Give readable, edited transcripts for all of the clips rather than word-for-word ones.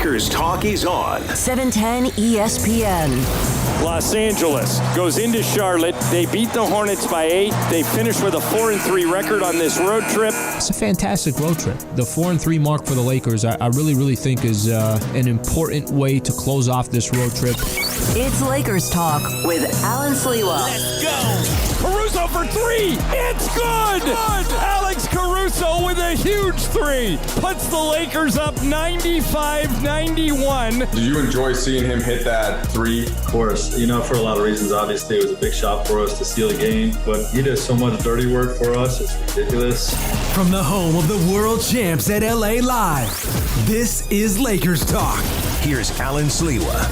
Lakers talk is on. 710 ESPN. Los Angeles goes into Charlotte. They beat the Hornets by 8. They finish with a 4-3 record on this road trip. It's a fantastic road trip. The 4-3 mark for the Lakers, I really think is an important way to close off this road trip. It's Lakers Talk with Alan Sliwa. Let's go. Caruso for 3. It's good. Alex Caruso with a huge 3. Puts the Lakers up 95-91. Did you enjoy seeing him hit that 3? Of course, for a lot of reasons. Obviously, it was a big shot for us to steal a game, but he does so much dirty work for us. It's ridiculous. From the home of the world champs at LA Live, this is Lakers Talk. Here's Alan Sliwa.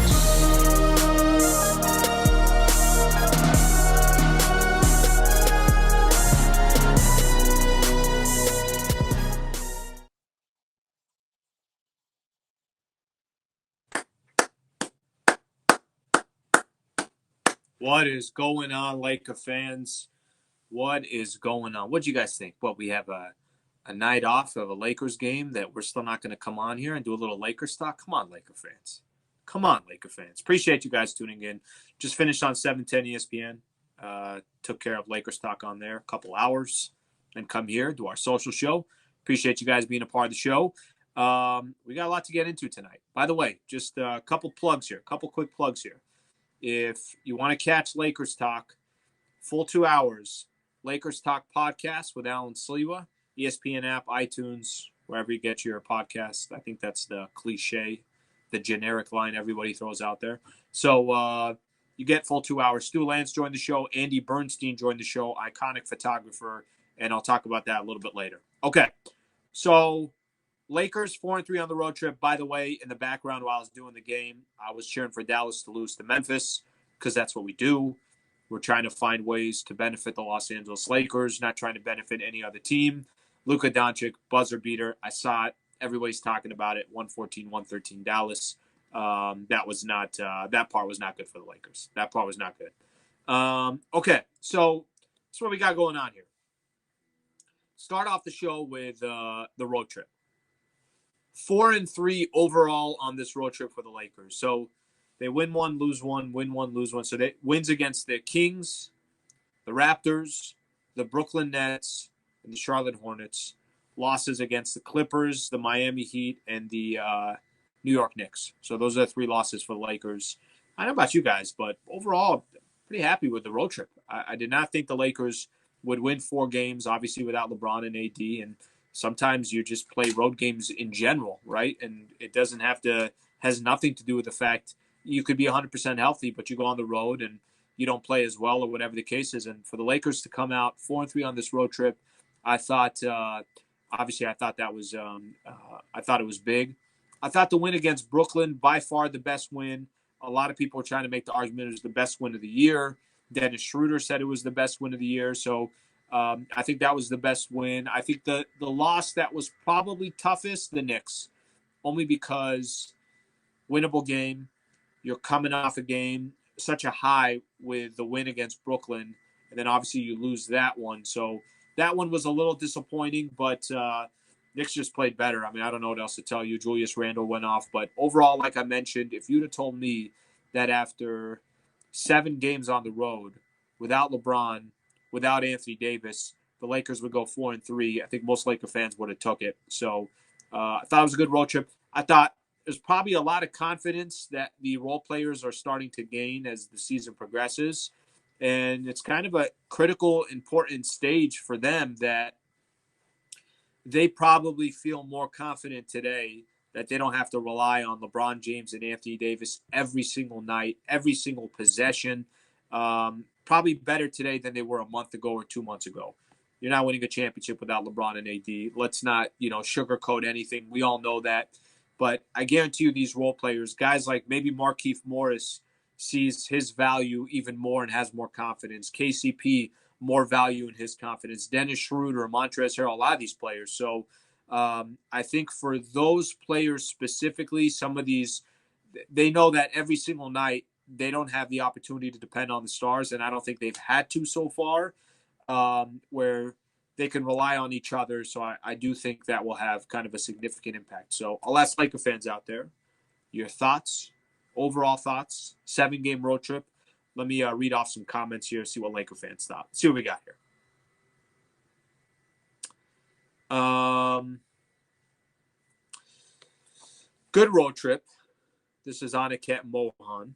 What is going on, Laker fans? What is going on? What do you guys think? We have a night off of a Lakers game that we're still not going to come on here and do a little Lakers talk? Come on, Laker fans. Come on, Laker fans. Appreciate you guys tuning in. Just finished on 710 ESPN. Took care of Lakers talk on there a couple hours and come here, do our social show. Appreciate you guys being a part of the show. We got a lot to get into tonight. By the way, just a couple plugs here, a couple quick plugs here. If you want to catch Lakers Talk, full 2 hours, Lakers Talk podcast with Alan Sliwa, ESPN app, iTunes, wherever you get your podcast. I think that's the cliche, the generic line everybody throws out there. So you get full 2 hours. Stu Lance joined the show. Andy Bernstein joined the show, iconic photographer, and I'll talk about that a little bit later. Okay, so Lakers 4-3 on the road trip. By the way, in the background while I was doing the game, I was cheering for Dallas to lose to Memphis because that's what we do. We're trying to find ways to benefit the Los Angeles Lakers, not trying to benefit any other team. Luka Doncic, buzzer beater. I saw it. Everybody's talking about it. 114-113 Dallas. That part was not good for the Lakers. That part was not good. Okay, so that's what we got going on here. Start off the show with the road trip. 4-3 overall on this road trip for the Lakers. So they win one, lose one, win one, lose one. So they wins against the Kings, the Raptors, the Brooklyn Nets, and the Charlotte Hornets. Losses against the Clippers, the Miami Heat, and the New York Knicks. So those are the 3 losses for the Lakers. I don't know about you guys, but overall, pretty happy with the road trip. I did not think the Lakers would win 4 games, obviously without LeBron and AD, and sometimes you just play road games in general, right? And it has nothing to do with the fact you could be 100% healthy, but you go on the road and you don't play as well or whatever the case is. And for the Lakers to come out 4-3 on this road trip, I thought, obviously I thought that was, I thought it was big. I thought the win against Brooklyn, by far the best win. A lot of people are trying to make the argument it was the best win of the year. Dennis Schroeder said it was the best win of the year. So, I think that was the best win. I think the loss that was probably toughest, the Knicks, only because winnable game. You're coming off a game, such a high with the win against Brooklyn, and then obviously you lose that one. So that one was a little disappointing, but Knicks just played better. I mean, I don't know what else to tell you. Julius Randle went off, but overall, like I mentioned, if you'd have told me that after 7 games on the road, without LeBron, without Anthony Davis, the Lakers would go 4-3. I think most Laker fans would have took it. So I thought it was a good road trip. I thought there's probably a lot of confidence that the role players are starting to gain as the season progresses. And it's kind of a critical, important stage for them that they probably feel more confident today that they don't have to rely on LeBron James and Anthony Davis every single night, every single possession. Probably better today than they were a month ago or 2 months ago. You're not winning a championship without LeBron and AD. Let's not, sugarcoat anything. We all know that. But I guarantee you these role players, guys like maybe Markieff Morris sees his value even more and has more confidence. KCP, more value in his confidence. Dennis Schroeder, Montrezl Harrell, a lot of these players. So I think for those players specifically, some of these, they know that every single night they don't have the opportunity to depend on the stars, and I don't think they've had to so far, where they can rely on each other. So I do think that will have kind of a significant impact. So I'll ask Laker fans out there, your thoughts, overall thoughts, 7-game road trip. Let me read off some comments here, see what Laker fans thought. See what we got here. Good road trip. This is Aniket Mohan.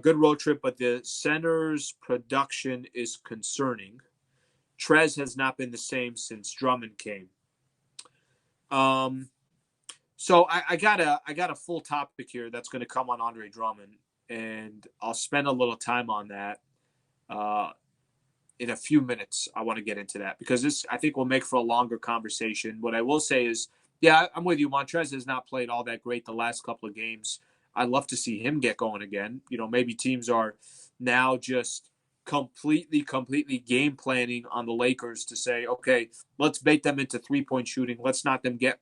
Good road trip, but the center's production is concerning. Trez has not been the same since Drummond came. So I got a full topic here that's going to come on Andre Drummond, and I'll spend a little time on that in a few minutes. I want to get into that because this, I think, will make for a longer conversation. What I will say is, yeah, I'm with you. Montrez has not played all that great the last couple of games. I'd love to see him get going again. You know, maybe teams are now just completely game planning on the Lakers to say, okay, let's bait them into 3-point shooting. Let's not them get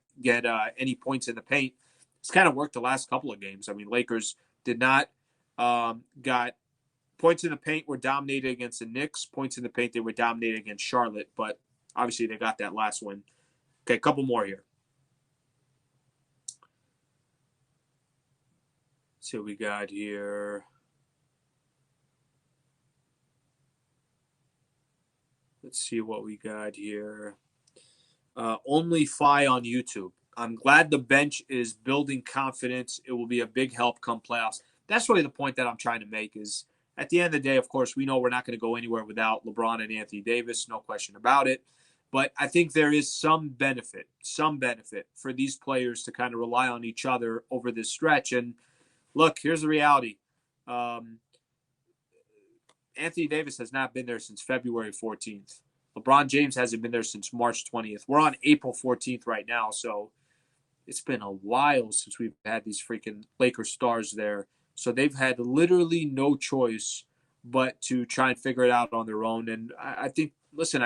any points in the paint. It's kind of worked the last couple of games. I mean, Lakers did not got points in the paint were dominated against the Knicks. Points in the paint, they were dominated against Charlotte, but obviously they got that last win. Okay, a couple more here. Let's see what we got here. Let's see what we got here. Only Fi on YouTube. I'm glad the bench is building confidence. It will be a big help come playoffs. That's really the point that I'm trying to make is at the end of the day, of course, we know we're not going to go anywhere without LeBron and Anthony Davis. No question about it. But I think there is some benefit for these players to kind of rely on each other over this stretch. And look, here's the reality. Anthony Davis has not been there since February 14th. LeBron James hasn't been there since March 20th. We're on April 14th right now, so it's been a while since we've had these freaking Lakers stars there. So they've had literally no choice but to try and figure it out on their own. And I think, listen,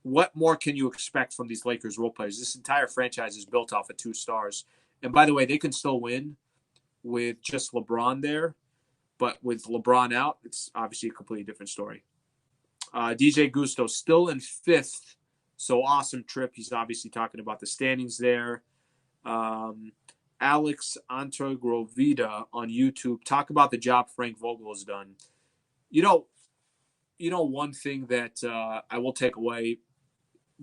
what more can you expect from these Lakers role players? This entire franchise is built off of 2 stars. And by the way, they can still win with just LeBron there. But with LeBron out, it's obviously a completely different story. DJ Gusto still in 5th. So awesome trip. He's obviously talking about the standings there. Alex Antogrovida on YouTube. Talk about the job Frank Vogel has done. You know one thing that I will take away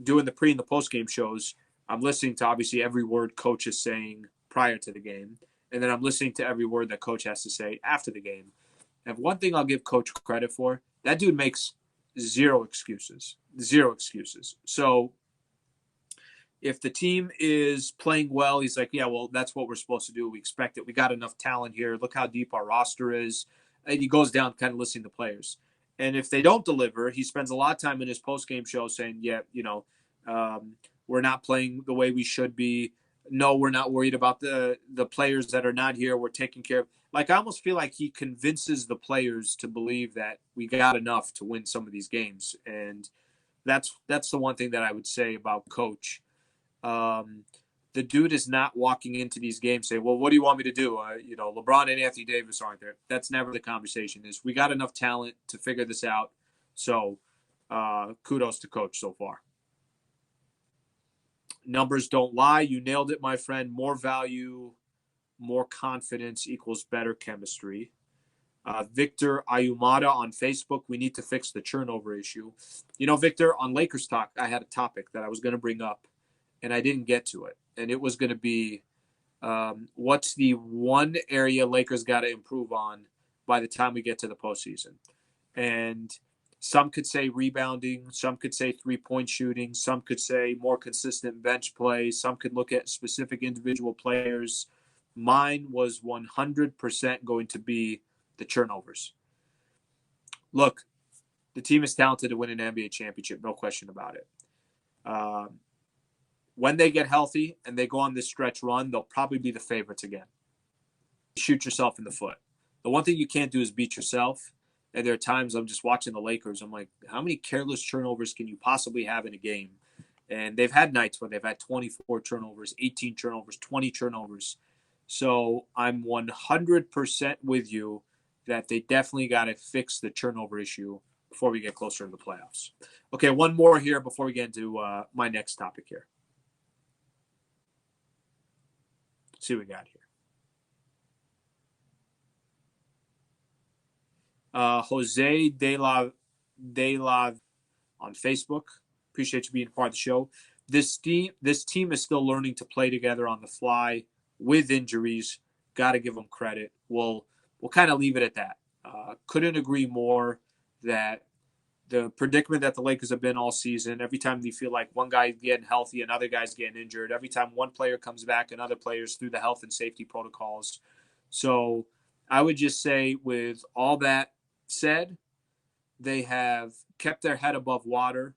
doing the pre and the post game shows, I'm listening to obviously every word coach is saying prior to the game. And then I'm listening to every word that coach has to say after the game. And one thing I'll give coach credit for, that dude makes zero excuses. So if the team is playing well, he's like, yeah, well, that's what we're supposed to do. We expect it. We got enough talent here. Look how deep our roster is. And he goes down kind of listening to players. And if they don't deliver, he spends a lot of time in his post-game show saying, yeah, we're not playing the way we should be. No, we're not worried about the players that are not here. We're taking care of. Like, I almost feel like he convinces the players to believe that we got enough to win some of these games. And that's the one thing that I would say about coach. The dude is not walking into these games saying, well, what do you want me to do? LeBron and Anthony Davis aren't there. That's never the conversation. Is we got enough talent to figure this out. So kudos to coach so far. Numbers don't lie. You nailed it, my friend. More value, more confidence equals better chemistry. Victor Ayumada on Facebook. We need to fix the turnover issue. Victor, on Lakers Talk, I had a topic that I was going to bring up, and I didn't get to it. And it was going to be what's the one area Lakers got to improve on by the time we get to the postseason. And some could say rebounding. Some could say 3-point shooting. Some could say more consistent bench play. Some could look at specific individual players. Mine was 100% going to be the turnovers. Look, the team is talented to win an NBA championship. No question about it. When they get healthy and they go on this stretch run, they'll probably be the favorites again. Shoot yourself in the foot. The one thing you can't do is beat yourself. And there are times I'm just watching the Lakers. I'm like, how many careless turnovers can you possibly have in a game? And they've had nights where they've had 24 turnovers, 18 turnovers, 20 turnovers. So I'm 100% with you that they definitely got to fix the turnover issue before we get closer to the playoffs. Okay, one more here before we get into my next topic here. Let's see what we got here. Jose De La on Facebook. Appreciate you being a part of the show. This team is still learning to play together on the fly with injuries. Got to give them credit. We'll kind of leave it at that. Couldn't agree more that the predicament that the Lakers have been all season, every time you feel like one guy's getting healthy, another guy's getting injured, every time one player comes back, another player's through the health and safety protocols. So I would just say, with all that said, they have kept their head above water,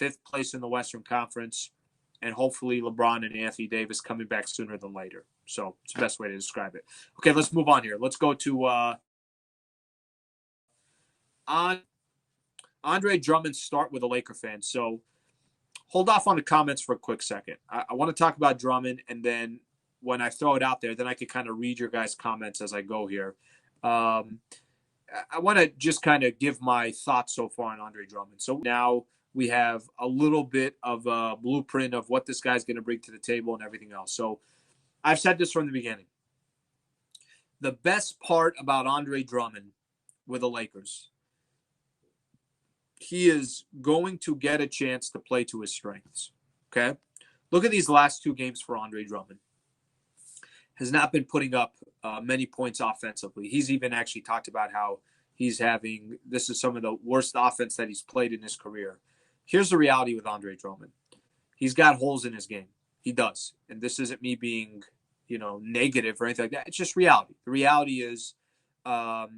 5th place in the Western Conference, and hopefully LeBron and Anthony Davis coming back sooner than later. So it's the best way to describe it. Okay, let's move on here. Let's go to Andre Drummond start with a Laker fan. So hold off on the comments for a quick second. I want to talk about Drummond, and then when I throw it out there, then I can kind of read your guys' comments as I go here. I want to just kind of give my thoughts so far on Andre Drummond. So now we have a little bit of a blueprint of what this guy's going to bring to the table and everything else. So I've said this from the beginning. The best part about Andre Drummond with the Lakers, he is going to get a chance to play to his strengths. Okay? Look at these last 2 games for Andre Drummond. Has not been putting up many points offensively. He's even actually talked about how this is some of the worst offense that he's played in his career. Here's the reality with Andre Drummond. He's got holes in his game. He does. And this isn't me being, negative or anything like that. It's just reality. The reality is the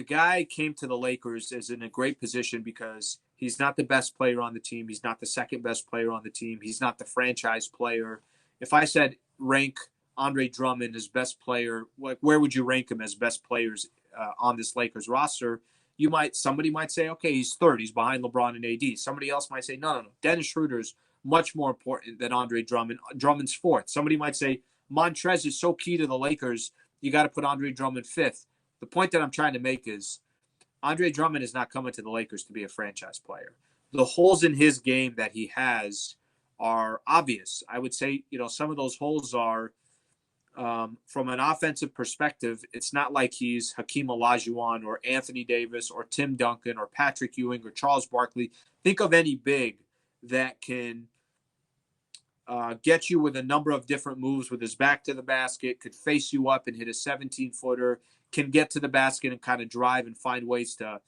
guy came to the Lakers is in a great position because he's not the best player on the team. He's not the second best player on the team. He's not the franchise player. If I said rank Andre Drummond as best player, like where would you rank him as best players on this Lakers roster? Somebody might say, okay, he's third. He's behind LeBron and AD. Somebody else might say, no. Dennis Schroeder's much more important than Andre Drummond. Drummond's fourth. Somebody might say Montrez is so key to the Lakers, you got to put Andre Drummond fifth. The point that I'm trying to make is Andre Drummond is not coming to the Lakers to be a franchise player. The holes in his game that he has are obvious. I would say, some of those holes are from an offensive perspective. It's not like he's Hakeem Olajuwon or Anthony Davis or Tim Duncan or Patrick Ewing or Charles Barkley. Think of any big that can get you with a number of different moves with his back to the basket, could face you up and hit a 17-footer, can get to the basket and kind of drive and find ways to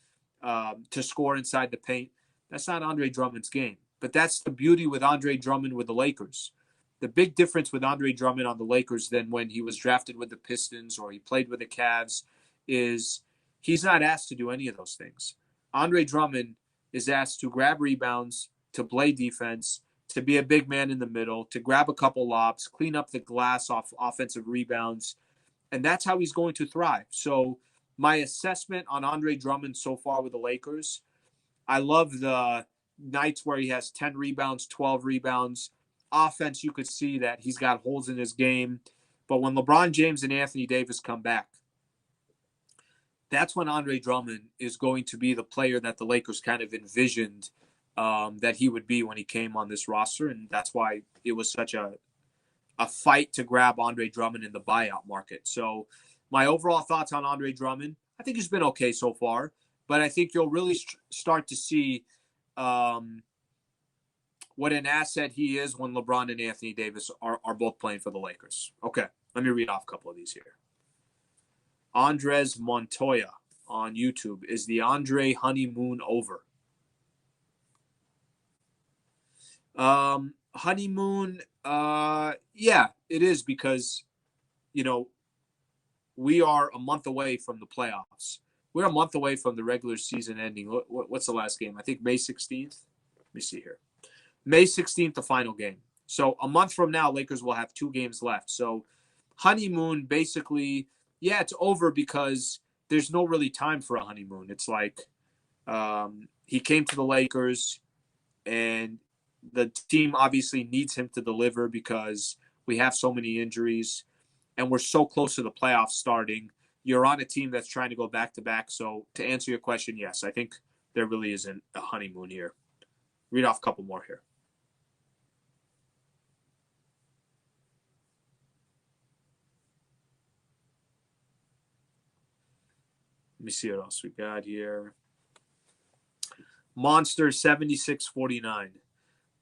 score inside the paint. That's not Andre Drummond's game. But that's the beauty with Andre Drummond with the Lakers. The big difference with Andre Drummond on the Lakers than when he was drafted with the Pistons or he played with the Cavs is he's not asked to do any of those things. Andre Drummond is asked to grab rebounds, to play defense, to be a big man in the middle, to grab a couple lobs, clean up the glass off offensive rebounds, and that's how he's going to thrive. So my assessment on Andre Drummond so far with the Lakers, I love the nights where he has 10 rebounds, 12 rebounds. Offense, you could see that he's got holes in his game. But when LeBron James and Anthony Davis come back, that's when Andre Drummond is going to be the player that the Lakers kind of envisioned that he would be when he came on this roster. And that's why it was such a fight to grab Andre Drummond in the buyout market. So my overall thoughts on Andre Drummond, I think he's been okay so far. But I think you'll really start to see what an asset he is when LeBron and Anthony Davis are both playing for the Lakers. Okay, let me read off a couple of these here. Andres Montoya on YouTube. Is the Andre honeymoon over? Honeymoon, yeah, it is because, we are a month away from the playoffs. We're a month away from the regular season ending. What's the last game? I think May 16th. Let me see here. May 16th, the final game. So a month from now, Lakers will have 2 games left. So honeymoon, basically, yeah, it's over because there's no really time for a honeymoon. It's like he came to the Lakers, and the team obviously needs him to deliver because we have so many injuries, and we're so close to the playoffs starting. You're on a team that's trying to go back-to-back. So to answer your question, yes, I think there really isn't a honeymoon here. Read off a couple more here. Let me see what else we got here. Monster 76-49.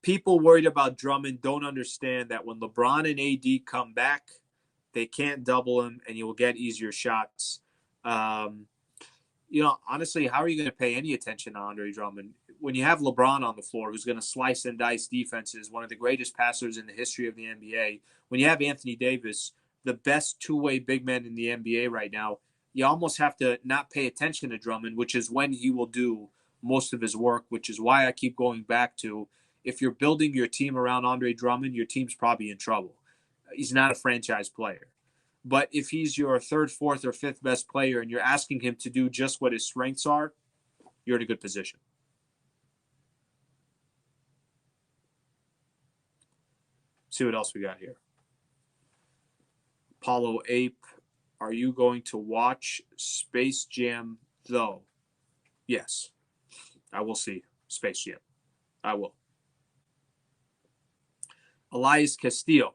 People worried about Drummond don't understand that when LeBron and AD come back, they can't double him and you will get easier shots. Honestly, how are you going to pay any attention to Andre Drummond? When you have LeBron on the floor, who's going to slice and dice defenses, one of the greatest passers in the history of the NBA, when you have Anthony Davis, the best two-way big man in the NBA right now, you almost have to not pay attention to Drummond, which is when he will do most of his work, which is why I keep going back to, if you're building your team around Andre Drummond, your team's probably in trouble. He's not a franchise player. But if he's your third, fourth, or fifth best player and you're asking him to do just what his strengths are, you're in a good position. See what else we got here. Apollo Ape, are you going to watch Space Jam, though? Yes. I will see Space Jam. I will. Elias Castillo,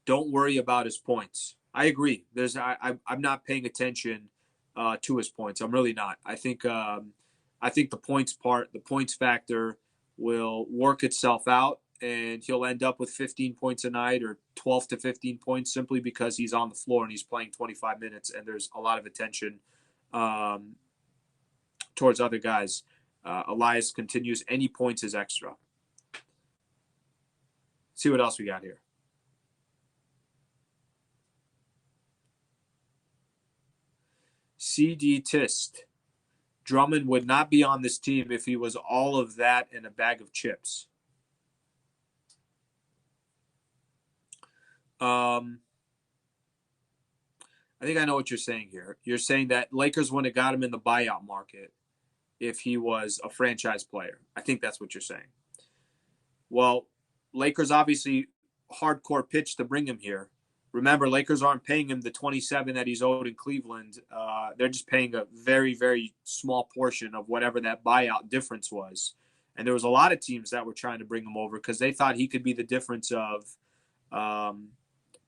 don't worry about his points. I agree. I'm not paying attention to his points. I'm really not. I think the points factor will work itself out, and he'll end up with 15 points a night or 12 to 15 points simply because he's on the floor and he's playing 25 minutes, and there's a lot of attention towards other guys. Elias continues. Any points is extra. See what else we got here. CD Tist. Drummond would not be on this team if he was all of that and a bag of chips. I think I know what you're saying here. You're saying that Lakers wouldn't have got him in the buyout market if he was a franchise player. I think that's what you're saying. Well, Lakers obviously hardcore pitch to bring him here. Remember, Lakers aren't paying him the $27 that he's owed in Cleveland. They're just paying a very, very small portion of whatever that buyout difference was. And there was a lot of teams that were trying to bring him over because they thought he could be the difference of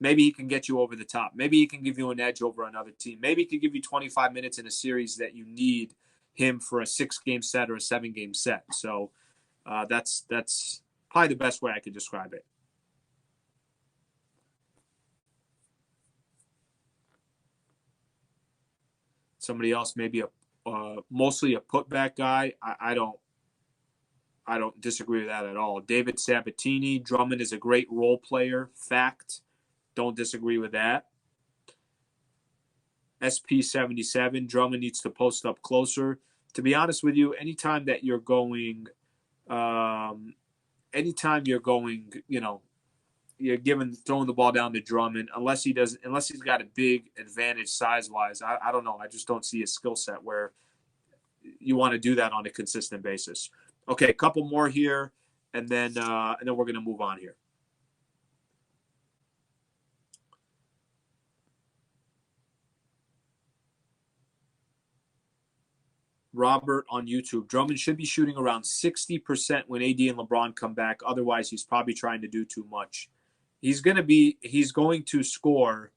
maybe he can get you over the top. Maybe he can give you an edge over another team. Maybe he could give you 25 minutes in a series that you need him for a 6-game set or a 7-game set. So that's probably the best way I could describe it. Somebody else, maybe mostly a putback guy. I don't disagree with that at all. David Sabatini, Drummond is a great role player. Fact. Don't disagree with that. SP77, Drummond needs to post up closer. To be honest with you, anytime you're going, you're throwing the ball down to Drummond, unless he's got a big advantage size-wise. I don't know. I just don't see a skill set where you want to do that on a consistent basis. Okay, a couple more here, and then we're going to move on here. Robert on YouTube. Drummond should be shooting around 60% when AD and LeBron come back. Otherwise, he's probably trying to do too much. He's going to score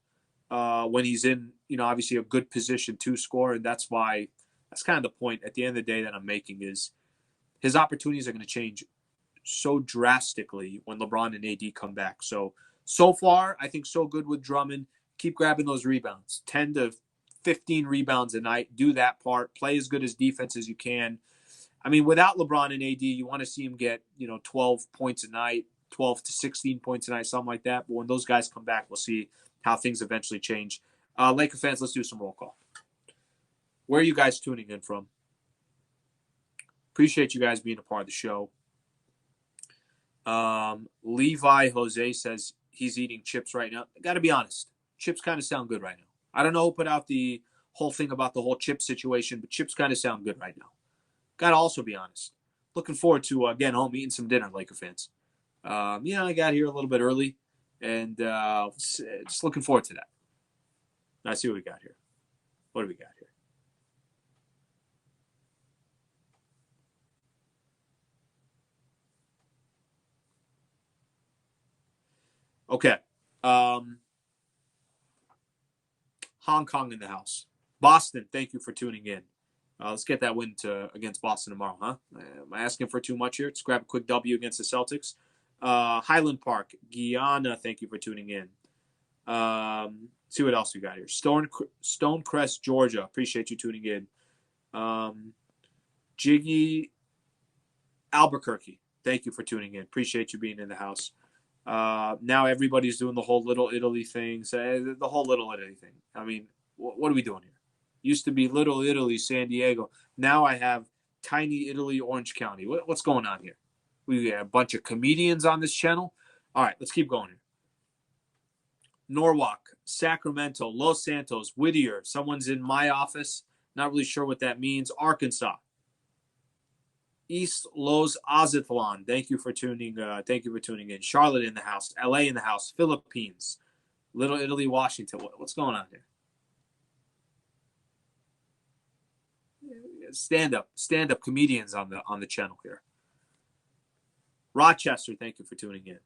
when he's in, obviously a good position to score. And that's kind of the point at the end of the day that I'm making is his opportunities are going to change so drastically when LeBron and AD come back. So far, I think so good with Drummond. Keep grabbing those rebounds, 10 to 15 rebounds a night. Do that part. Play as good as defense as you can. I mean, without LeBron and AD, you want to see him get, 12 points a night, 12 to 16 points a night, something like that. But when those guys come back, we'll see how things eventually change. Laker fans, let's do some roll call. Where are you guys tuning in from? Appreciate you guys being a part of the show. Levi Jose says he's eating chips right now. I got to be honest. Chips kind of sound good right now. I don't know who put out the whole thing about the whole chip situation, but chips kind of sound good right now. Got to also be honest. Looking forward to getting home, eating some dinner, Laker fans. I got here a little bit early, and just looking forward to that. Let's see what we got here. What do we got here? Okay. Hong Kong in the house. Boston, thank you for tuning in. Let's get that win against Boston tomorrow, huh? Am I asking for too much here? Let's grab a quick W against the Celtics. Highland Park, Guyana, thank you for tuning in. See what else we got here. Stonecrest, Georgia, appreciate you tuning in. Jiggy Albuquerque, thank you for tuning in. Appreciate you being in the house. Now everybody's doing the whole Little Italy thing. The whole Little Italy thing. I mean, what are we doing here? Used to be Little Italy, San Diego. Now I have Tiny Italy, Orange County. What's going on here? We have a bunch of comedians on this channel. All right, let's keep going here. Norwalk, Sacramento, Los Santos, Whittier. Someone's in my office. Not really sure what that means. Arkansas. East Los Azatlan. Thank you for tuning in. Charlotte in the house. LA in the house. Philippines. Little Italy, Washington. What's going on here? Stand up comedians on the channel here. Rochester, thank you for tuning in.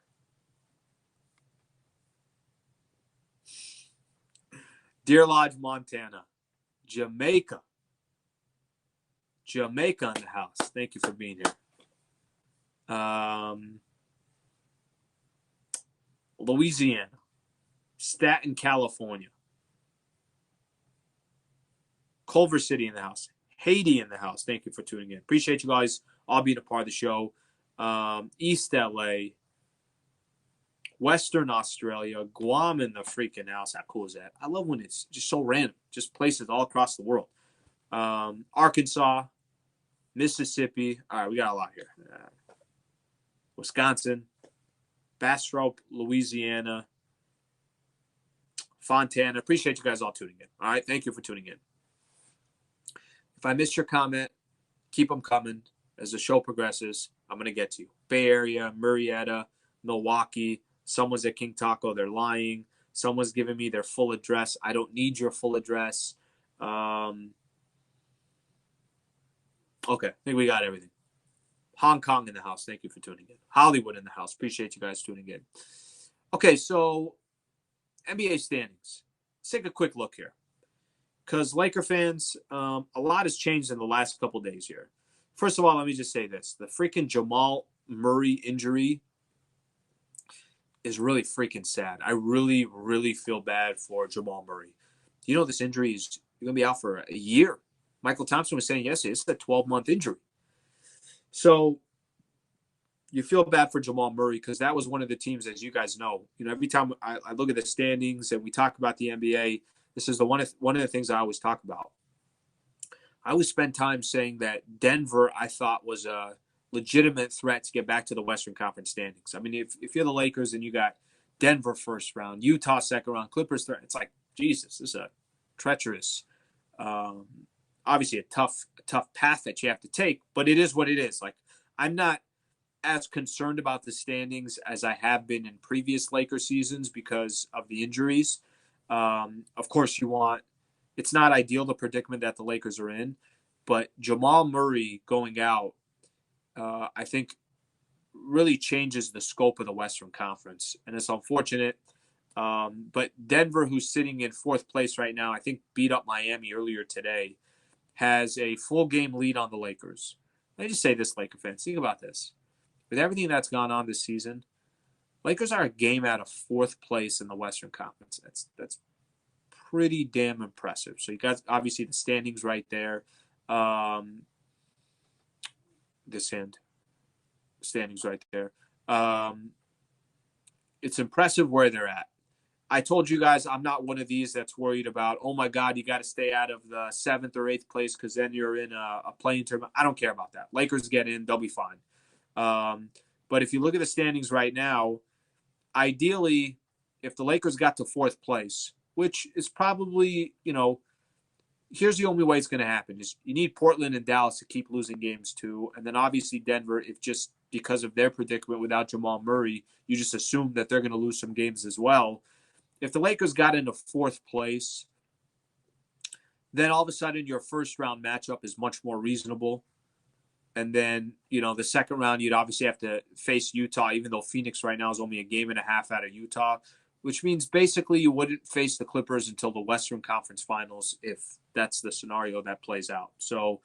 Deer Lodge, Montana. Jamaica in the house. Thank you for being here. Louisiana. Staten, California. Culver City in the house. Haiti in the house. Thank you for tuning in. Appreciate you guys all being a part of the show. East LA. Western Australia. Guam in the freaking house. How cool is that? I love when it's just so random. Just places all across the world. Arkansas. Mississippi. All right, we got a lot here. Wisconsin. Bastrop, Louisiana. Fontana. Appreciate you guys all tuning in. All right, thank you for tuning in. If I missed your comment, keep them coming. As the show progresses, I'm going to get to you. Bay Area, Murrieta, Milwaukee. Someone's at King Taco. They're lying. Someone's giving me their full address. I don't need your full address. Okay, I think we got everything. Hong Kong in the house. Thank you for tuning in. Hollywood in the house. Appreciate you guys tuning in. Okay, so NBA standings. Let's take a quick look here. Because Laker fans, a lot has changed in the last couple days here. First of all, let me just say this. The freaking Jamal Murray injury is really freaking sad. I really, really feel bad for Jamal Murray. You know this injury is going to be out for a year. Michael Thompson was saying yesterday, it's a 12-month injury. So you feel bad for Jamal Murray because that was one of the teams, as you guys know. You know, every time I look at the standings and we talk about the NBA, this is one of the things I always talk about. I always spend time saying that Denver, I thought, was a legitimate threat to get back to the Western Conference standings. I mean, if you're the Lakers and you got Denver first round, Utah second round, Clippers third, it's like, Jesus, this is a treacherous, obviously a tough path that you have to take, but it is what it is. Like, I'm not as concerned about the standings as I have been in previous Lakers seasons because of the injuries. Of course, it's not ideal, the predicament that the Lakers are in, but Jamal Murray going out, I think really changes the scope of the Western Conference. And it's unfortunate. But Denver, who's sitting in fourth place right now, I think beat up Miami earlier today, has a full game lead on the Lakers. Let me just say this, Laker fans. Think about this. With everything that's gone on this season, Lakers are a game out of fourth place in the Western Conference. That's pretty damn impressive. So you got obviously the standings right there. Standings right there. It's impressive where they're at. I told you guys I'm not one of these that's worried about, oh my God, you got to stay out of the 7th or 8th place because then you're in a playing tournament. I don't care about that. Lakers get in, they'll be fine. But if you look at the standings right now, ideally, if the Lakers got to fourth place, which is probably, here's the only way it's going to happen is you need Portland and Dallas to keep losing games too. And then obviously Denver, if just because of their predicament without Jamal Murray, you just assume that they're going to lose some games as well. If the Lakers got into fourth place, then all of a sudden your first round matchup is much more reasonable. And then, the second round, you'd obviously have to face Utah, even though Phoenix right now is only a game and a half out of Utah. which means basically you wouldn't face the Clippers until the Western Conference Finals if that's the scenario that plays out. So,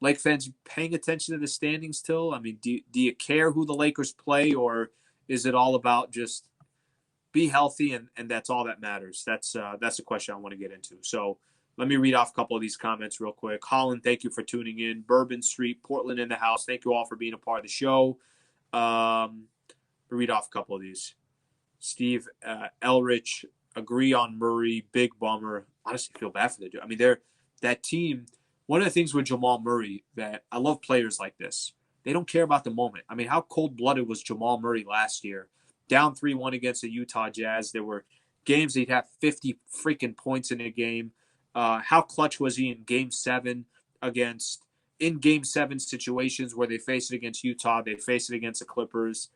Lake fans, paying attention to the standings still? I mean, do you care who the Lakers play, or is it all about just be healthy and that's all that matters? That's a question I want to get into. So let me read off a couple of these comments real quick. Holland, thank you for tuning in. Bourbon Street, Portland in the house. Thank you all for being a part of the show. Read off a couple of these. Steve Elrich, agree on Murray. Big bummer. Honestly, feel bad for the dude. I mean, that team. One of the things with Jamal Murray that I love players like this. They don't care about the moment. I mean, how cold-blooded was Jamal Murray last year? Down 3-1 against the Utah Jazz. There were games he'd have 50 freaking points in a game. How clutch was he in Game 7 in Game 7 situations where they face it against Utah, they face it against the Clippers.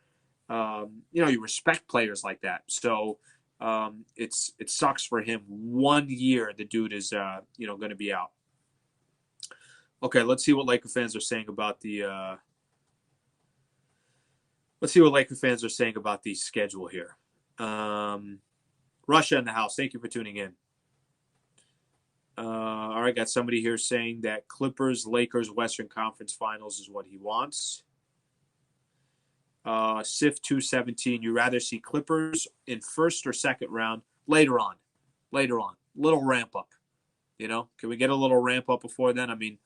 You respect players like that. So it sucks for him. 1 year the dude is going to be out. Okay, let's see what Laker fans are saying about the schedule here. Russia in the house. Thank you for tuning in. All right, got somebody here saying that Clippers, Lakers, Western Conference Finals is what he wants. Sif 217, you rather see Clippers in first or second round? Later on. Little ramp up. Can we get a little ramp up before then? I mean,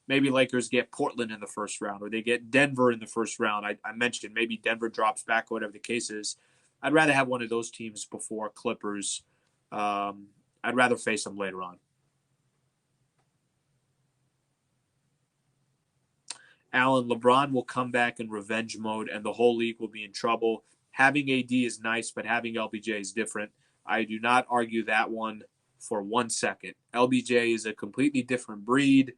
maybe Lakers get Portland in the first round, or they get Denver in the first round. I mentioned maybe Denver drops back, whatever the case is. I'd rather have one of those teams before Clippers. I'd rather face them later on. Alan, LeBron will come back in revenge mode, and the whole league will be in trouble. Having AD is nice, but having LBJ is different. I do not argue that one for 1 second. LBJ is a completely different breed.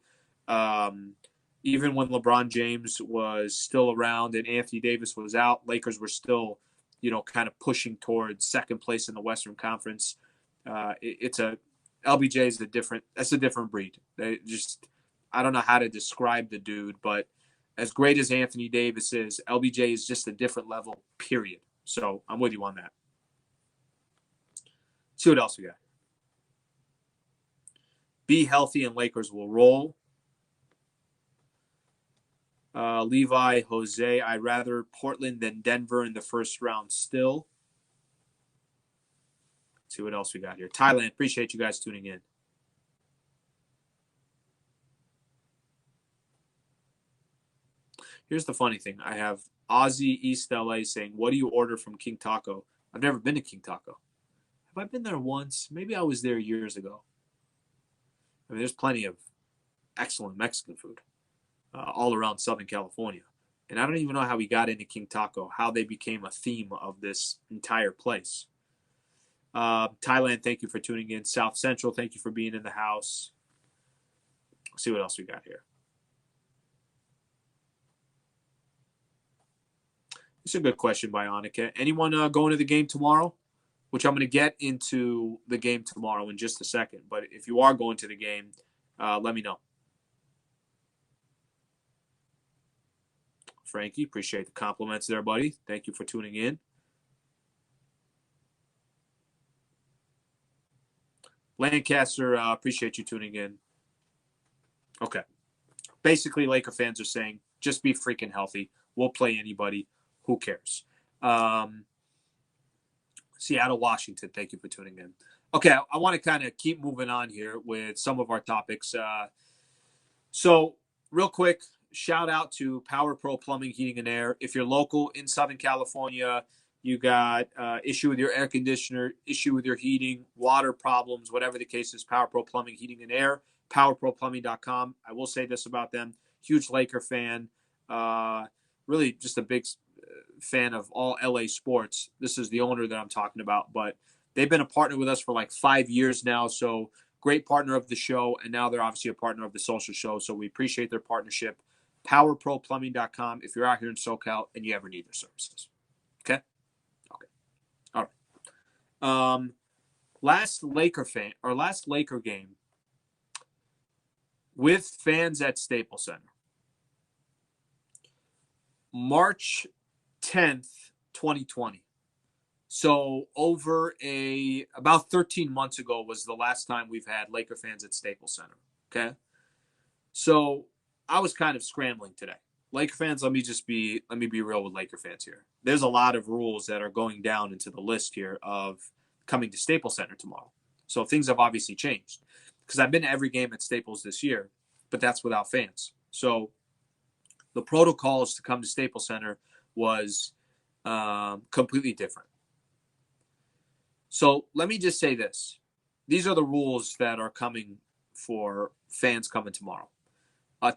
Even when LeBron James was still around and Anthony Davis was out, Lakers were still, kind of pushing towards second place in the Western Conference. LBJ is a different breed. I don't know how to describe the dude, but as great as Anthony Davis is, LBJ is just a different level, period. So I'm with you on that. See what else we got. Be healthy and Lakers will roll. Levi, Jose, I'd rather Portland than Denver in the first round still. Let's see what else we got here. Thailand, appreciate you guys tuning in. Here's the funny thing. I have Ozzy East LA saying, what do you order from King Taco? I've never been to King Taco. Have I been there once? Maybe I was there years ago. I mean, there's plenty of excellent Mexican food all around Southern California. And I don't even know how we got into King Taco, how they became a theme of this entire place. Thailand, thank you for tuning in. South Central, thank you for being in the house. Let's see what else we got here. It's a good question by Annika. Anyone going to the game tomorrow? Which I'm going to get into the game tomorrow in just a second. But if you are going to the game, let me know. Frankie, appreciate the compliments there, buddy. Thank you for tuning in. Lancaster, appreciate you tuning in. Okay. Basically, Laker fans are saying, just be freaking healthy. We'll play anybody. Who cares? Seattle, Washington, thank you for tuning in. Okay, I want to kind of keep moving on here with some of our topics. So, real quick, shout out to Power Pro Plumbing, Heating, and Air. If you're local in Southern California, you got issue with your air conditioner, issue with your heating, water problems, whatever the case is, Power Pro Plumbing, Heating, and Air, powerproplumbing.com. I will say this about them. Huge Laker fan. Really just a big fan of all LA sports. This is the owner that I'm talking about, but they've been a partner with us for like 5 years now. So great partner of the show. And now they're obviously a partner of the social show. So we appreciate their partnership. PowerProPlumbing.com if you're out here in SoCal and you ever need their services. Okay. All right. Last Laker game with fans at Staples Center. March 10th, 2020. So about 13 months ago was the last time we've had Laker fans at Staples Center. Okay. So I was kind of scrambling today. Laker fans, let me be real with Laker fans here. There's a lot of rules that are going down into the list here of coming to Staples Center tomorrow. So things have obviously changed because I've been to every game at Staples this year, but that's without fans. So the protocols to come to Staples Center was completely different. So let me just say this. These are the rules that are coming for fans coming tomorrow.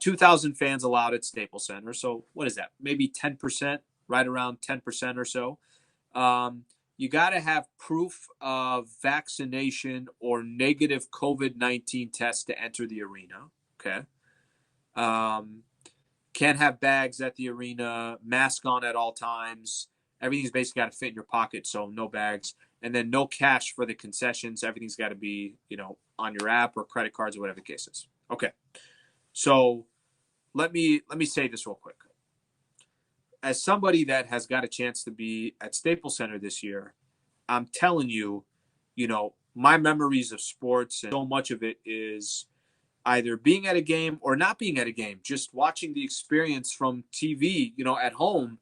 2,000 fans allowed at Staples Center. So what is that? Maybe 10%, right around 10% or so. You got to have proof of vaccination or negative COVID-19 test to enter the arena. Okay. Can't have bags at the arena, mask on at all times. Everything's basically got to fit in your pocket, so no bags. And then no cash for the concessions. Everything's got to be, on your app or credit cards or whatever the case is. Okay. So let me say this real quick. As somebody that has got a chance to be at Staples Center this year, I'm telling you, my memories of sports and so much of it is either being at a game or not being at a game, just watching the experience from TV, at home,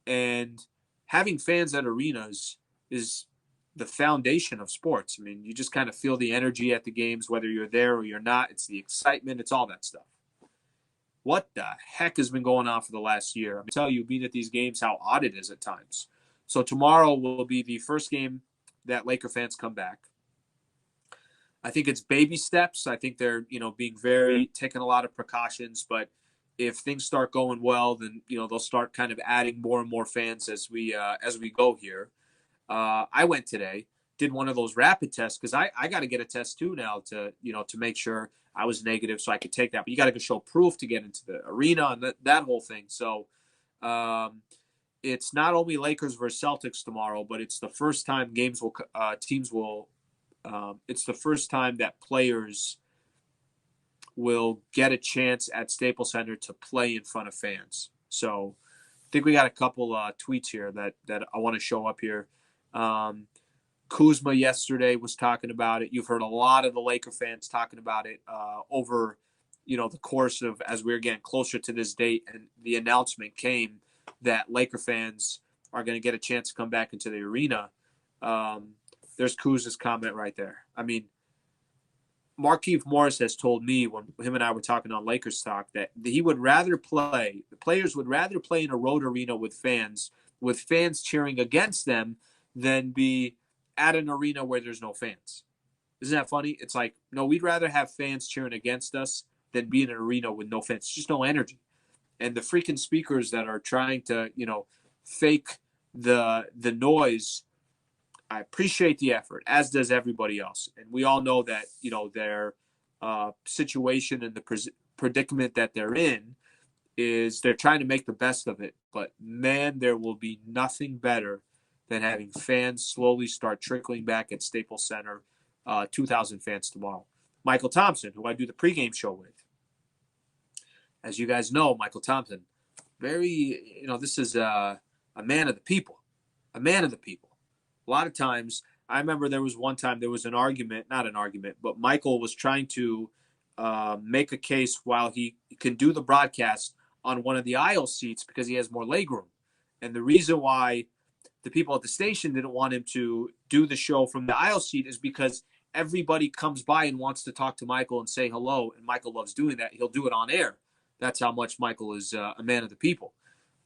and having fans at arenas is the foundation of sports. I mean, you just kind of feel the energy at the games, whether you're there or you're not. It's the excitement. It's all that stuff. What the heck has been going on for the last year? I'm telling you, being at these games, how odd it is at times. So tomorrow will be the first game that Laker fans come back. I think it's baby steps. I think they're, taking a lot of precautions, but if things start going well, then, they'll start kind of adding more and more fans as we go here. I went today, did one of those rapid tests because I got to get a test too now to make sure I was negative so I could take that. But you got to show proof to get into the arena and that whole thing. So it's not only Lakers versus Celtics tomorrow, but it's the first time it's the first time that players will get a chance at Staples Center to play in front of fans. So I think we got a couple tweets here that I want to show up here. Kuzma yesterday was talking about it. You've heard a lot of the Laker fans talking about it over, the course of as we're getting closer to this date, and the announcement came that Laker fans are going to get a chance to come back into the arena. There's Kuz's comment right there. I mean, Markieff Morris has told me when him and I were talking on Lakers Talk that the players would rather play in a road arena with fans cheering against them than be at an arena where there's no fans. Isn't that funny? It's like, no, we'd rather have fans cheering against us than be in an arena with no fans. It's just no energy. And the freaking speakers that are trying to, fake the noise, I appreciate the effort, as does everybody else. And we all know that, their situation and the predicament that they're in is they're trying to make the best of it. But, man, there will be nothing better than having fans slowly start trickling back at Staples Center, 2,000 fans tomorrow. Michael Thompson, who I do the pregame show with. As you guys know, Michael Thompson, very, this is a man of the people. A man of the people. A lot of times, I remember there was one time there was not an argument, but Michael was trying to make a case while he can do the broadcast on one of the aisle seats because he has more legroom. And the reason why the people at the station didn't want him to do the show from the aisle seat is because everybody comes by and wants to talk to Michael and say hello, and Michael loves doing that. He'll do it on air. That's how much Michael is a man of the people.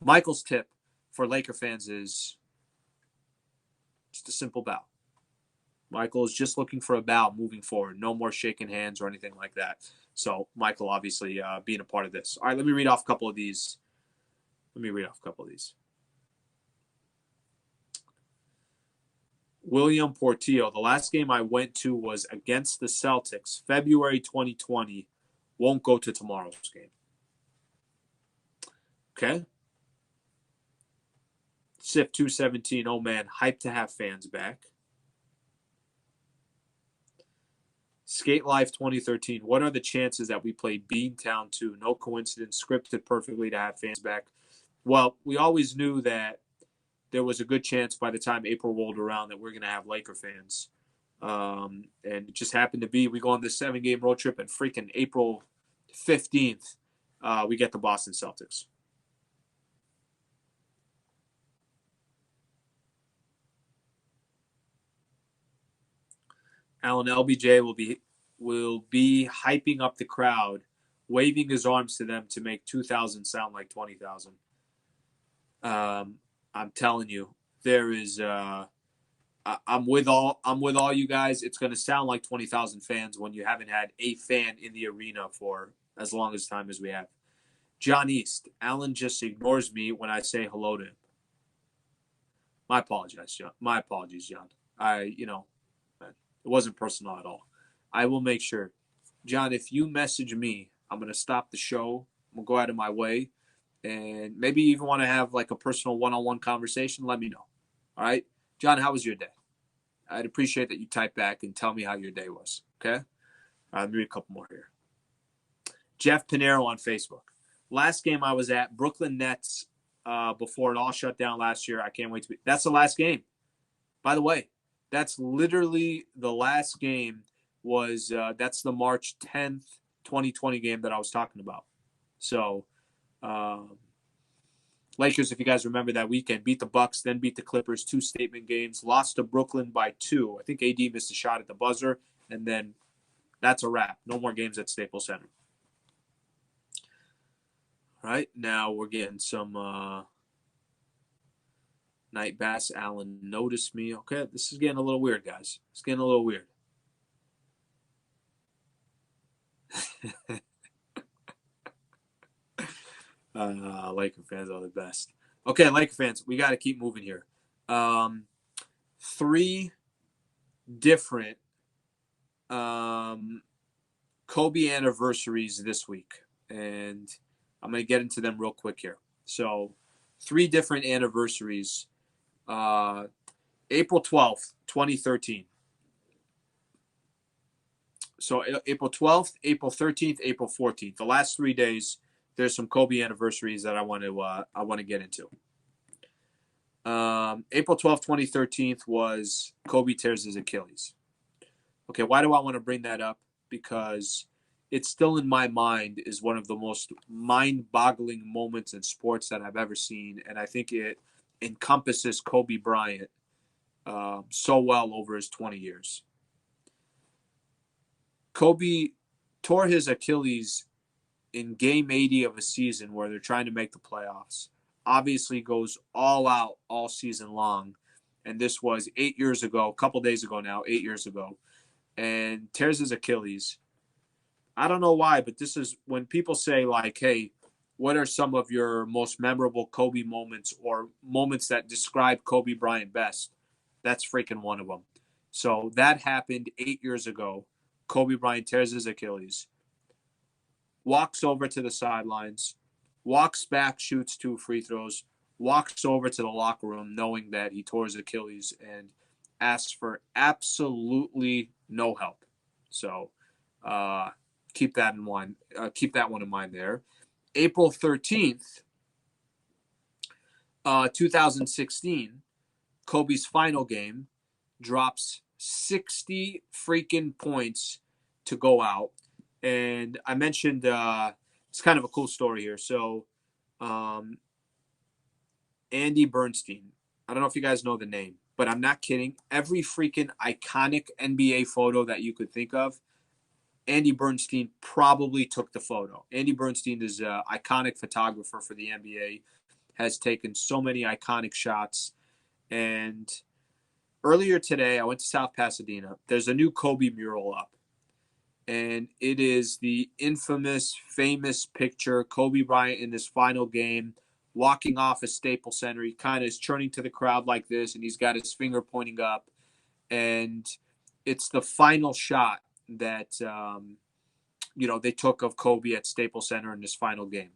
Michael's tip for Laker fans is just a simple bow. Michael is just looking for a bow moving forward. No more shaking hands or anything like that. So Michael obviously being a part of this. All right, let me read off a couple of these. William Portillo, the last game I went to was against the Celtics, February 2020. Won't go to tomorrow's game. Okay. SIF 217, oh man, hyped to have fans back. Skate Life 2013, what are the chances that we play Beantown 2? No coincidence, scripted perfectly to have fans back. Well, we always knew that there was a good chance by the time April rolled around that we're going to have Laker fans. And it just happened to be we go on this 7-game road trip, and freaking April 15th, we get the Boston Celtics. Alan, LBJ will be hyping up the crowd, waving his arms to them to make 2,000 sound like 20,000. I'm telling you, there is. I'm with all you guys. It's going to sound like 20,000 fans when you haven't had a fan in the arena for as long as time as we have. John East, Alan just ignores me when I say hello to him. My apologies, John. It wasn't personal at all. I will make sure. John, if you message me, I'm going to stop the show. I'm going to go out of my way. And maybe you even want to have like a personal one-on-one conversation, let me know. All right? John, how was your day? I'd appreciate that you type back and tell me how your day was. Okay? Let me read a couple more here. Jeff Pinero on Facebook. Last game I was at, Brooklyn Nets, before it all shut down last year. I can't wait to be. That's the last game. By the way, that's literally the last game was that's the March 10th, 2020 game that I was talking about. So, Lakers, if you guys remember that weekend, beat the Bucks, then beat the Clippers, 2 statement games, lost to Brooklyn by 2. I think AD missed a shot at the buzzer, and then that's a wrap. No more games at Staples Center. All right, now we're getting some Night Bass. Allen noticed me. Okay, this is getting a little weird, guys. It's getting a little weird. Laker fans are the best. Okay, Laker fans, we got to keep moving here. 3 different Kobe anniversaries this week, and I'm going to get into them real quick here. So 3 different anniversaries. April 12th, 2013. So April 12th, April 13th, April 14th. The last 3 days, there's some Kobe anniversaries that I want to get into. April 12th, 2013 was Kobe tears his Achilles. Okay, why do I want to bring that up? Because it's still in my mind is one of the most mind-boggling moments in sports that I've ever seen, and I think it encompasses Kobe Bryant so well over his 20 years. Kobe tore his Achilles in game 80 of a season where they're trying to make the playoffs. Obviously goes all out all season long. And this was 8 years ago, a couple days ago now, 8 years ago. And tears his Achilles. I don't know why, but this is when people say like, hey, what are some of your most memorable Kobe moments or moments that describe Kobe Bryant best? That's freaking one of them. So that happened 8 years ago. Kobe Bryant tears his Achilles, walks over to the sidelines, walks back, shoots 2 free throws, walks over to the locker room knowing that he tore his Achilles and asks for absolutely no help. So keep that in mind. Keep that one in mind there. April 13th, 2016, Kobe's final game, drops 60 freaking points to go out. And I mentioned it's kind of a cool story here. So Andy Bernstein, I don't know if you guys know the name, but I'm not kidding. Every freaking iconic NBA photo that you could think of, Andy Bernstein probably took the photo. Andy Bernstein is an iconic photographer for the NBA, has taken so many iconic shots. And earlier today, I went to South Pasadena. There's a new Kobe mural up. And it is the infamous, famous picture, Kobe Bryant in his final game, walking off a Staples Center. He kind of is turning to the crowd like this, and he's got his finger pointing up. And it's the final shot that, they took of Kobe at Staples Center in his final game.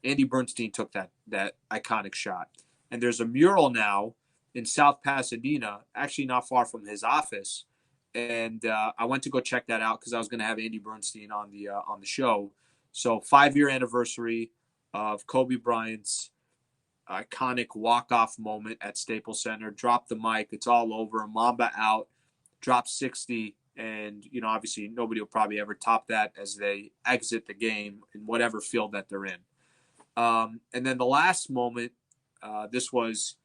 Andy Bernstein took that iconic shot. And there's a mural now in South Pasadena, actually not far from his office. And I went to go check that out because I was going to have Andy Bernstein on the show. So 5-year anniversary of Kobe Bryant's iconic walk-off moment at Staples Center. Drop the mic. It's all over. Mamba out. Drop 60. And, obviously nobody will probably ever top that as they exit the game in whatever field that they're in. And then the last moment, this was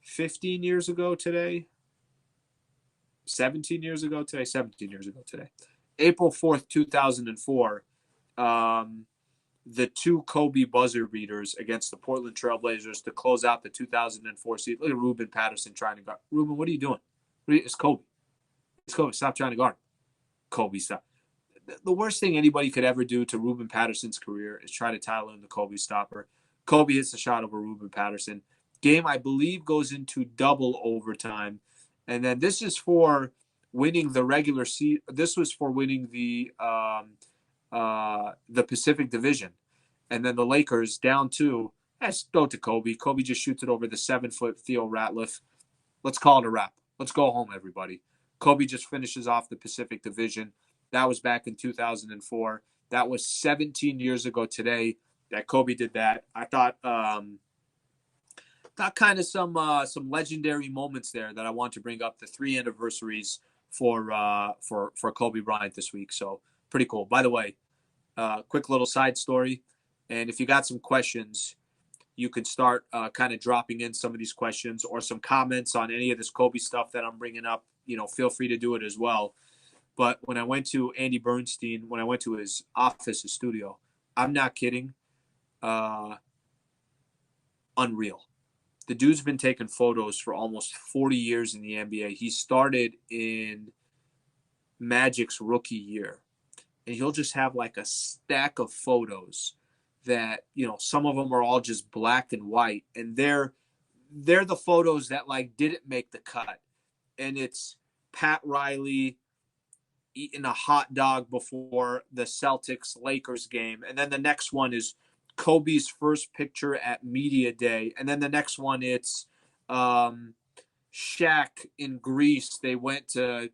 15 years ago today. 17 years ago today. 17 years ago today. April 4th, 2004. The two Kobe buzzer beaters against the Portland Trailblazers to close out the 2004 season. Look at Ruben Patterson trying to guard. Ruben, what are you doing? It's Kobe. It's Kobe. Stop trying to guard. Kobe, stop. The worst thing anybody could ever do to Ruben Patterson's career is try to tile in the Kobe stopper. Kobe hits a shot over Ruben Patterson. Game, I believe, goes into double overtime. And then this is for winning the regular season. This was for winning the Pacific Division. And then the Lakers down 2. Let's go to Kobe. Kobe just shoots it over the 7-foot Theo Ratliff. Let's call it a wrap. Let's go home, everybody. Kobe just finishes off the Pacific Division. That was back in 2004. That was 17 years ago today that Kobe did that. I thought kind of some legendary moments there that I want to bring up. The 3 anniversaries for Kobe Bryant this week. So pretty cool. By the way, quick little side story. And if you got some questions, you can start kind of dropping in some of these questions or some comments on any of this Kobe stuff that I'm bringing up. Feel free to do it as well. But when I went to Andy Bernstein, when I went to his office, his studio, I'm not kidding. Unreal. The dude's been taking photos for almost 40 years in the NBA. He started in Magic's rookie year. And he'll just have like a stack of photos that, some of them are all just black and white. And they're the photos that like didn't make the cut. And it's Pat Riley eating a hot dog before the Celtics-Lakers game. And then the next one is Kobe's first picture at Media Day. And then the next one, it's Shaq in Greece. They went to,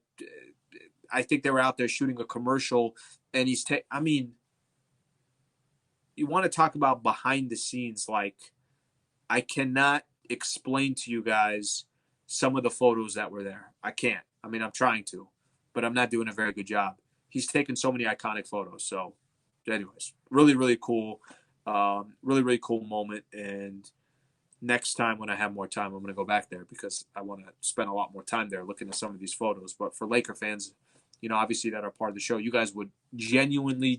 I think they were out there shooting a commercial. And he's you want to talk about behind the scenes. Like, I cannot explain to you guys some of the photos that were there. I can't. I'm trying to, but I'm not doing a very good job. He's taken so many iconic photos. So anyways, really, really cool. Really, really cool moment. And next time when I have more time, I'm going to go back there because I want to spend a lot more time there looking at some of these photos. But for Laker fans, obviously that are part of the show, you guys would genuinely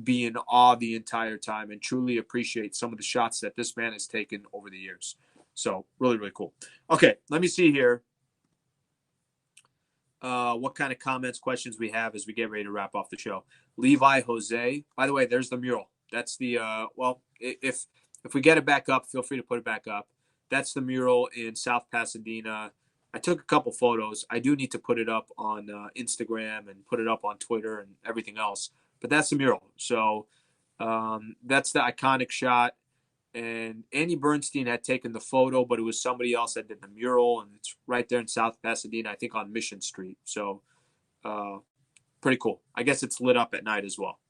be in awe the entire time and truly appreciate some of the shots that this man has taken over the years. So really, really cool. Okay, let me see here what kind of comments, questions we have as we get ready to wrap off the show. Levi Jose. By the way, there's the mural. That's the if we get it back up, feel free to put it back up. That's the mural in South Pasadena. I took a couple photos. I do need to put it up on Instagram and put it up on Twitter and everything else. But that's the mural. So that's the iconic shot. And Andy Bernstein had taken the photo, but it was somebody else that did the mural. And it's right there in South Pasadena, I think on Mission Street. So pretty cool. I guess it's lit up at night as well.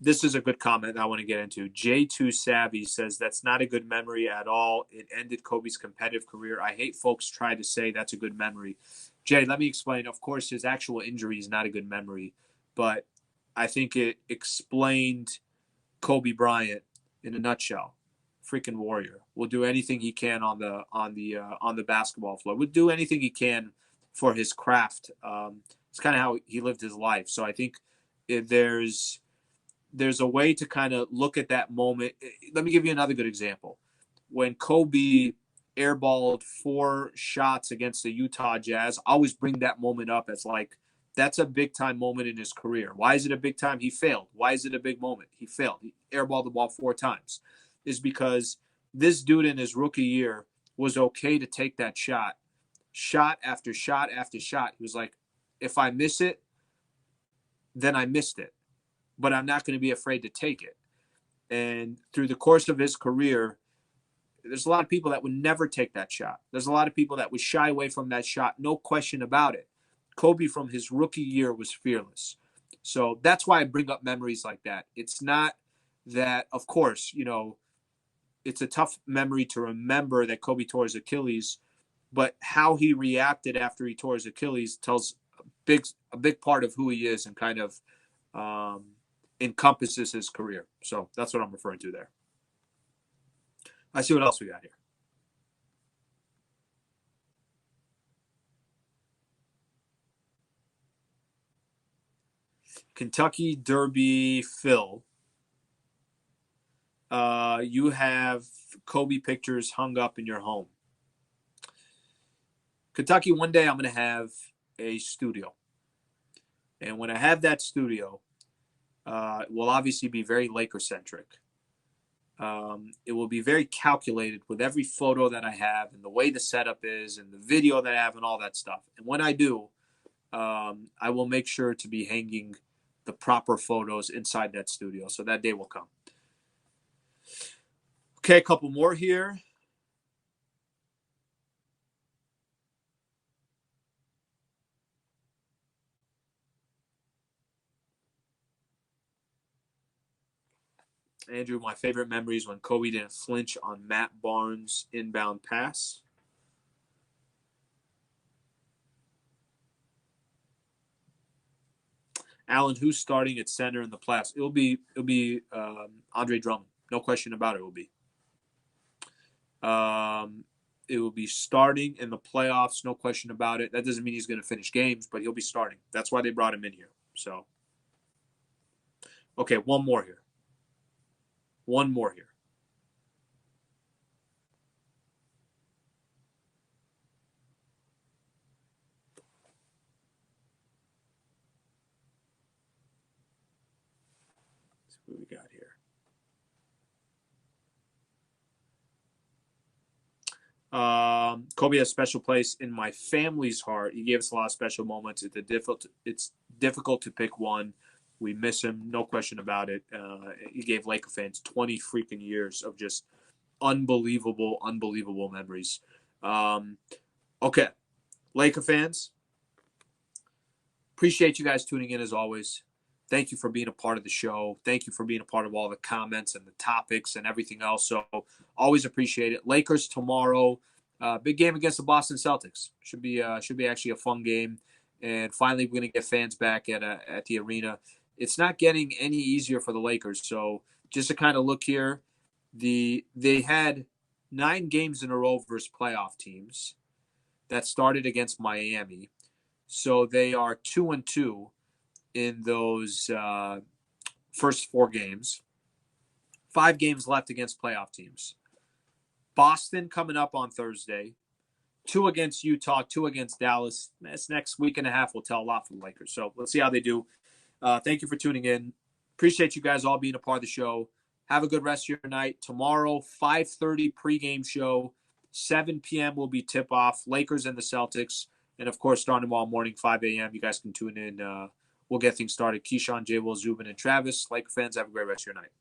This is a good comment I want to get into. J2 Savvy says that's not a good memory at all. It ended Kobe's competitive career. I hate folks try to say that's a good memory. Jay, let me explain. Of course, his actual injury is not a good memory, but I think it explained Kobe Bryant in a nutshell. Freaking warrior. Will do anything he can on the basketball floor. Will do anything he can for his craft. It's kind of how he lived his life. So I think there's a way to kind of look at that moment. Let me give you another good example. When Kobe airballed 4 shots against the Utah Jazz, I always bring that moment up as like, that's a big time moment in his career. Why is it a big time? He failed. Why is it a big moment? He failed. He airballed the ball 4 times. Is because this dude in his rookie year was okay to take that shot after shot after shot. He was like, if I miss it, then I missed it. But I'm not going to be afraid to take it. And through the course of his career, there's a lot of people that would never take that shot. There's a lot of people that would shy away from that shot, no question about it. Kobe from his rookie year was fearless. So that's why I bring up memories like that. It's not that, of course, it's a tough memory to remember that Kobe tore his Achilles, but how he reacted after he tore his Achilles tells a big part of who he is and kind of encompasses his career. So that's what I'm referring to there. I see what else we got here. Kentucky Derby Phil. You have Kobe pictures hung up in your home. Kentucky, one day I'm going to have a studio. And when I have that studio, it will obviously be very Laker-centric. It will be very calculated with every photo that I have and the way the setup is and the video that I have and all that stuff. And when I do, I will make sure to be hanging the proper photos inside that studio. So that day will come. Okay, a couple more here. Andrew, my favorite memory is when Kobe didn't flinch on Matt Barnes' inbound pass. Alan, who's starting at center in the playoffs? It'll be Andre Drummond. No question about it. It will be. It will be starting in the playoffs. No question about it. That doesn't mean he's going to finish games, but he'll be starting. That's why they brought him in here. So, okay, one more here. Let's see what we got here. Kobe has a special place in my family's heart. He gave us a lot of special moments. It's difficult to pick one. We miss him, no question about it. He gave Laker fans 20 freaking years of just unbelievable memories. Okay, Laker fans, appreciate you guys tuning in as always. Thank you for being a part of the show. Thank you for being a part of all the comments and the topics and everything else. So always appreciate it. Lakers tomorrow, big game against the Boston Celtics. Should be actually a fun game. And finally, we're going to get fans back at the arena. It's not getting any easier for the Lakers. So just to kind of look here, they had 9 games in a row versus playoff teams that started against Miami. So they are 2-2 in those first 4 games. 5 games left against playoff teams. Boston coming up on Thursday. 2 against Utah, 2 against Dallas. This next week and a half will tell a lot for the Lakers. So let's see how they do. Thank you for tuning in. Appreciate you guys all being a part of the show. Have a good rest of your night. Tomorrow, 5:30 pregame show. 7 p.m. will be tip-off. Lakers and the Celtics. And, of course, starting tomorrow morning, 5 a.m. You guys can tune in. We'll get things started. Keyshawn, J. Will, Zubin, and Travis. Laker fans, have a great rest of your night.